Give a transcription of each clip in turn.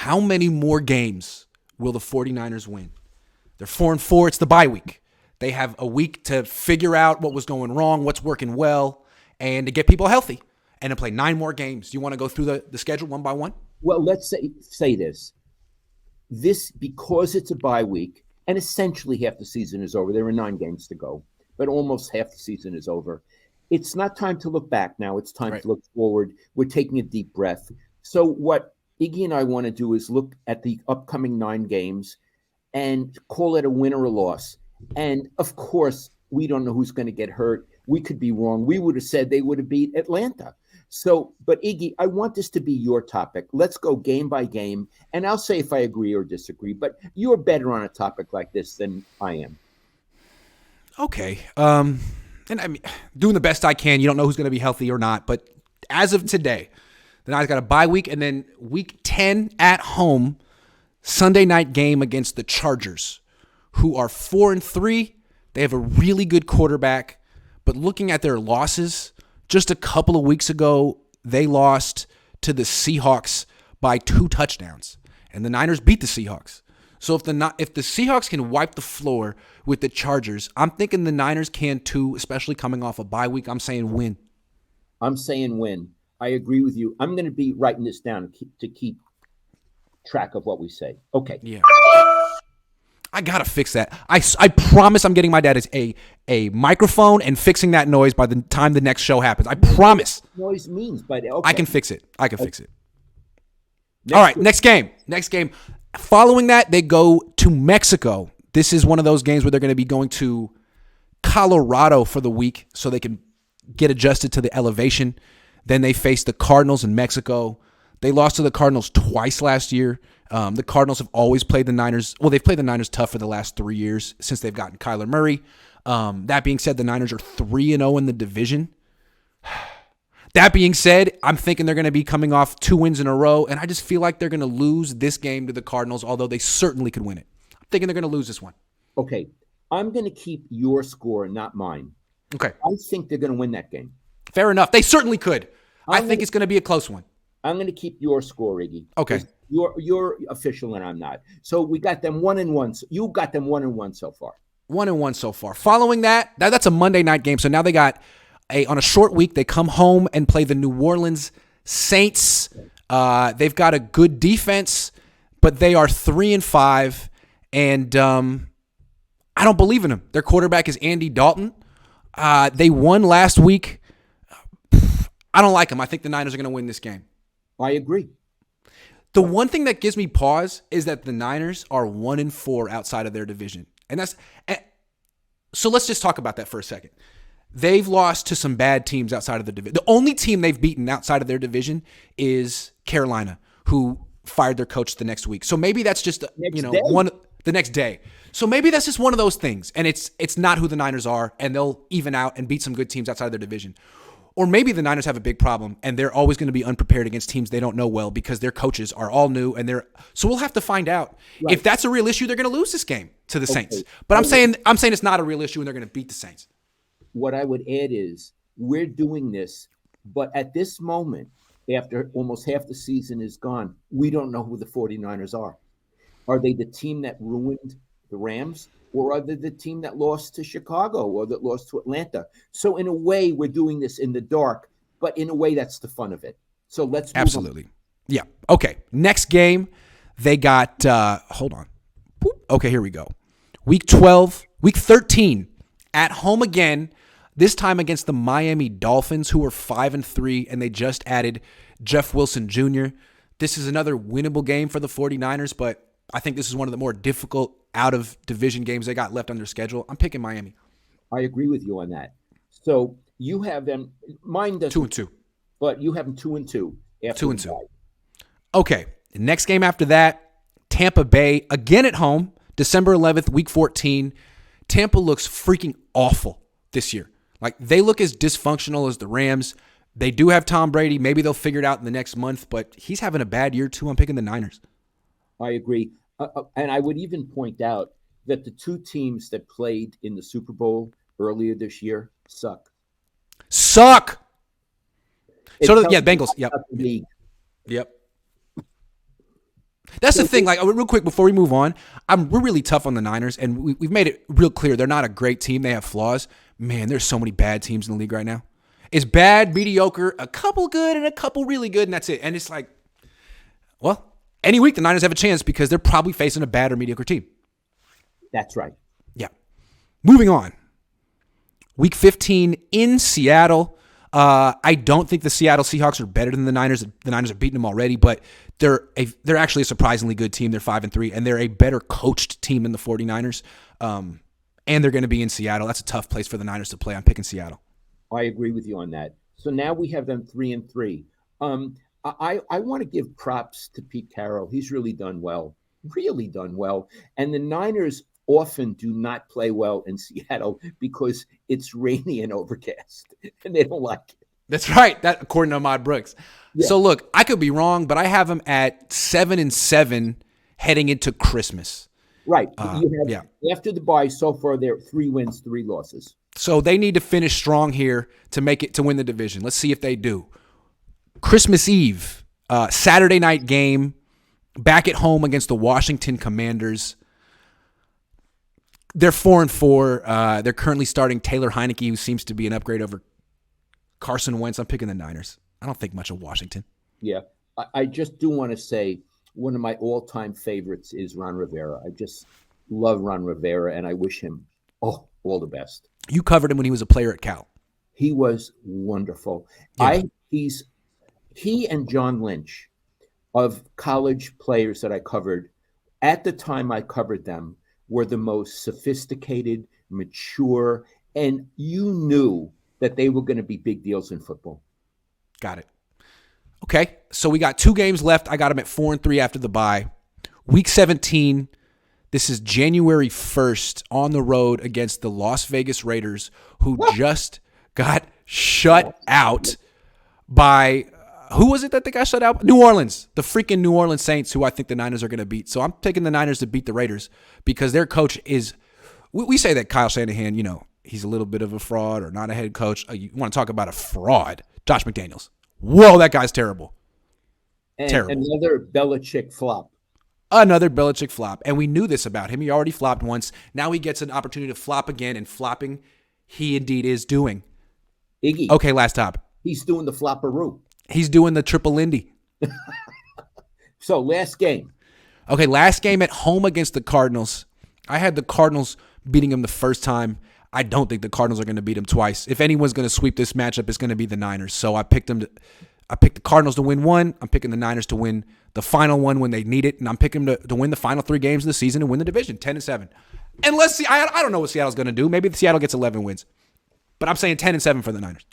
how many more games will the 49ers win? They're 4-4. It's the bye week. They have a week to figure out what was going wrong, what's working well, and to get people healthy. And to play 9 more games. Do you want to go through the schedule one by one? Well, let's say this. This, because it's a bye week, and essentially half the season is over. There are 9 games to go, but almost half the season is over. It's not time to look back now. It's time to look forward. We're taking a deep breath. So what Iggy and I want to do is look at the upcoming 9 games and call it a win or a loss. And, of course, we don't know who's going to get hurt. We could be wrong. We would have said they would have beat Atlanta. So, but Iggy, I want this to be your topic. Let's go game by game, and I'll say if I agree or disagree, but you're better on a topic like this than I am. Okay. And I mean, doing the best I can. You don't know who's going to be healthy or not, but as of today, the Niners got a bye week, and then week 10 at home, Sunday night game against the Chargers, who are 4-3. They have a really good quarterback, but looking at their losses, just a couple of weeks ago, they lost to the Seahawks by 2 touchdowns, and the Niners beat the Seahawks. So if the Seahawks can wipe the floor with the Chargers, I'm thinking the Niners can too, especially coming off a bye week. I'm saying win. I'm saying win. I agree with you. I'm going to be writing this down to keep track of what we say. Okay. Yeah. I got to fix that. I promise I'm getting my dad a microphone and fixing that noise by the time the next show happens. I promise. Noise means, but okay. I can fix it. Fix it. All right, next game. Following that, they go to Mexico. This is one of those games where they're going to be going to Colorado for the week so they can get adjusted to the elevation. Then they face the Cardinals in Mexico. They lost to the Cardinals twice last year. The Cardinals have always played the Niners. Well, they've played the Niners tough for the last 3 years since they've gotten Kyler Murray. That being said, the Niners are 3-0 in the division. That being said, I'm thinking they're going to be coming off 2 wins in a row, and I just feel like they're going to lose this game to the Cardinals, although they certainly could win it. I'm thinking they're going to lose this one. Okay. I'm going to keep your score, not mine. Okay. I think they're going to win that game. Fair enough. They certainly could. I think it's going to be a close one. I'm going to keep your score, Iggy. Okay. You're official and I'm not. So we got them 1-1. You got them 1-1 so far. 1-1 so far. Following that's a Monday night game. So now they got on a short week. They come home and play the New Orleans Saints. They've got a good defense, but they are 3-5, and I don't believe in them. Their quarterback is Andy Dalton. They won last week. I don't like them. I think the Niners are going to win this game. I agree. The one thing that gives me pause is that the Niners are 1-4 outside of their division. And so let's just talk about that for a second. They've lost to some bad teams outside of the division. The only team they've beaten outside of their division is Carolina, who fired their coach the next week. So maybe that's just the next day. So maybe that's just one of those things, and it's not who the Niners are, and they'll even out and beat some good teams outside of their division. Or maybe the Niners have a big problem, and they're always going to be unprepared against teams they don't know well because their coaches are all new, so we'll have to find out. Right. If that's a real issue, they're going to lose this game to the Saints. But I'm saying it's not a real issue, and they're going to beat the Saints. What I would add is we're doing this, but at this moment, after almost half the season is gone, we don't know who the 49ers are. Are they the team that ruined the Rams? Or are they the team that lost to Chicago or that lost to Atlanta? So in a way, we're doing this in the dark, but in a way, that's the fun of it. So let's move Absolutely. On. Yeah. Okay. Next game, they got, hold on. Okay, here we go. Week 13, at home again, this time against the Miami Dolphins, who are 5-3, and they just added Jeff Wilson Jr. This is another winnable game for the 49ers, but I think this is one of the more difficult out-of-division games they got left on their schedule. I'm picking Miami. I agree with you on that. So you have them. Mine doesn't. 2-2. But you have them 2-2. 2-2. Okay. The next game after that, Tampa Bay, again at home, December 11th, Week 14. Tampa looks freaking awful this year. Like, they look as dysfunctional as the Rams. They do have Tom Brady. Maybe they'll figure it out in the next month, but he's having a bad year too. I'm picking the Niners. I agree. And I would even point out that the 2 teams that played in the Super Bowl earlier this year suck. So Bengals. Yep. Yep. That's the thing. Like, real quick before we move on, we're really tough on the Niners, and we've made it real clear they're not a great team. They have flaws. Man, there's so many bad teams in the league right now. It's bad, mediocre, a couple good, and a couple really good, and that's it. And it's like, well, any week the Niners have a chance because they're probably facing a bad or mediocre team. That's right. Yeah. Moving on. Week 15 in Seattle. I don't think the Seattle Seahawks are better than the Niners. The Niners have beaten them already, but they're actually a surprisingly good team. They're 5-3, and they're a better coached team than the 49ers. And they're going to be in Seattle. That's a tough place for the Niners to play. I'm picking Seattle. I agree with you on that. So now we have them 3-3. I want to give props to Pete Carroll. He's really done well. And the Niners often do not play well in Seattle because it's rainy and overcast, and they don't like it. That's right. That according to Ahmad Brooks. Yeah. So look, I could be wrong, but I have them at 7-7 heading into Christmas. Right. After the bye, so far they're 3 wins, 3 losses. So they need to finish strong here to make it to win the division. Let's see if they do. Christmas Eve, Saturday night game, back at home against the Washington Commanders. They're 4-4. They're currently starting Taylor Heineke, who seems to be an upgrade over Carson Wentz. I'm picking the Niners. I don't think much of Washington. Yeah. I just do want to say one of my all-time favorites is Ron Rivera. I just love Ron Rivera, and I wish him all the best. You covered him when he was a player at Cal. He was wonderful. Yeah. He and John Lynch, of college players that I covered, at the time I covered them, were the most sophisticated, mature, and you knew that they were going to be big deals in football. Got it. Okay, so we got 2 games left. I got them at 4-3 after the bye. Week 17, this is January 1st on the road against the Las Vegas Raiders, who just got shut out by who was it that they got shut out? New Orleans, the freaking New Orleans Saints, who I think the Niners are going to beat. So I'm taking the Niners to beat the Raiders because their coach is – we say that Kyle Shanahan, he's a little bit of a fraud or not a head coach. You want to talk about a fraud. Josh McDaniels. Whoa, that guy's terrible. Terrible. Another Belichick flop. Another Belichick flop. And we knew this about him. He already flopped once. Now he gets an opportunity to flop again, and flopping he indeed is doing. Iggy. Okay, last top. He's doing the flopperoo. He's doing the triple Indy. So, last game. Okay, last game at home against the Cardinals. I had the Cardinals beating them the first time. I don't think the Cardinals are going to beat them twice. If anyone's going to sweep this matchup, it's going to be the Niners. So I picked the Cardinals to win one. I'm picking the Niners to win the final one when they need it. And I'm picking them to win the final 3 games of the season and win the division, 10-7. And let's see. I don't know what Seattle's going to do. Maybe Seattle gets 11 wins. But I'm saying 10-7 for the Niners.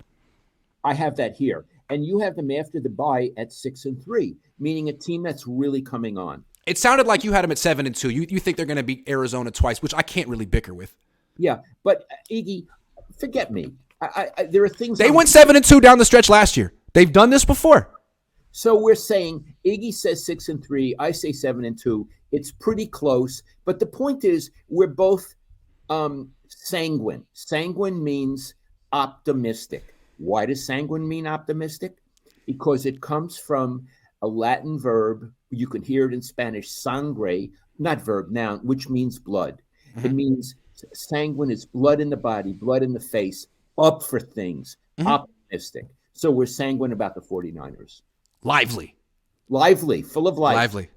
I have that here. And you have them after the bye at 6-3, meaning a team that's really coming on. It sounded like you had them at 7-2. You think they're going to beat Arizona twice, which I can't really bicker with. Yeah, but Iggy, forget me. There are things they went 7-2 down the stretch last year. They've done this before. So we're saying Iggy says 6-3. I say 7-2. It's pretty close, but the point is we're both sanguine. Sanguine means optimistic. Why does sanguine mean optimistic? Because it comes from a Latin verb. You can hear it in Spanish, sangre, not verb, noun, which means blood. Mm-hmm. It means sanguine is blood in the body, blood in the face, up for things, optimistic. So we're sanguine about the 49ers. Lively, full of life. Lively.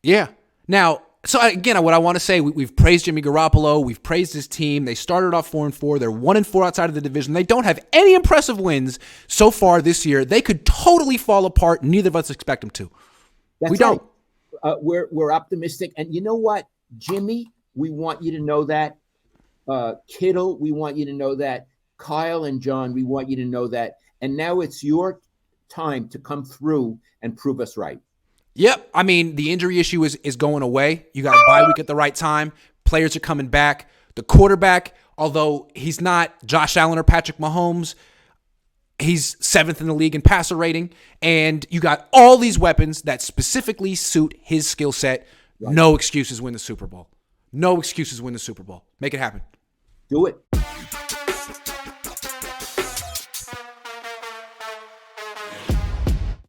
Yeah. Now, so again, what I want to say, we've praised Jimmy Garoppolo. We've praised his team. They started off 4-4. They're 1-4 outside of the division. They don't have any impressive wins so far this year. They could totally fall apart. Neither of us expect them to. We don't. We're optimistic. And you know what, Jimmy, we want you to know that. Kittle, we want you to know that. Kyle and John, we want you to know that. And now it's your time to come through and prove us right. Yep. I mean, the injury issue is going away. You got a bye week at the right time. Players are coming back. The quarterback, although he's not Josh Allen or Patrick Mahomes, he's 7th in the league in passer rating. And you got all these weapons that specifically suit his skill set. Right. No excuses win the Super Bowl. No excuses win the Super Bowl. Make it happen. Do it.